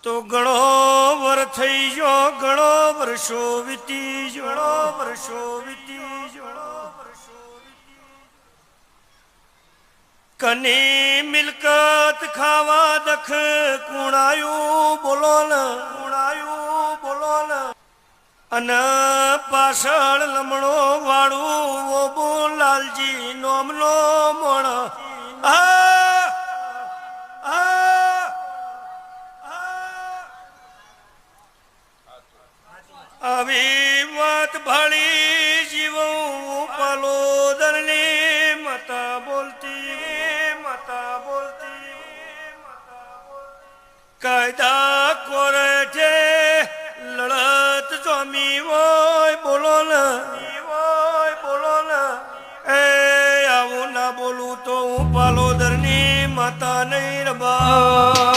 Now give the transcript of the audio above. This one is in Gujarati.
તો ઘણો વર થઈ ગયો, ઘણો વર્ષો વીતી ગયો, વર્ષો વીતી ગયો. કની મિલકત ખાવા દખ કુણાયું બોલો ને, કુણાયું બોલો ને. અને પાછળ લમણો વાળું ઓબો લાલજી નોમનો મોણ. આવી વાત ભાળી જીવું પાલોદરની મતા બોલતી, મતા બોલતી. કાયદા કોરે છે લડત જોમી હોય બોલો ને, બોલો ને. એ આવું ના બોલું તો હું પાલોદરની માતા નહીં રબા.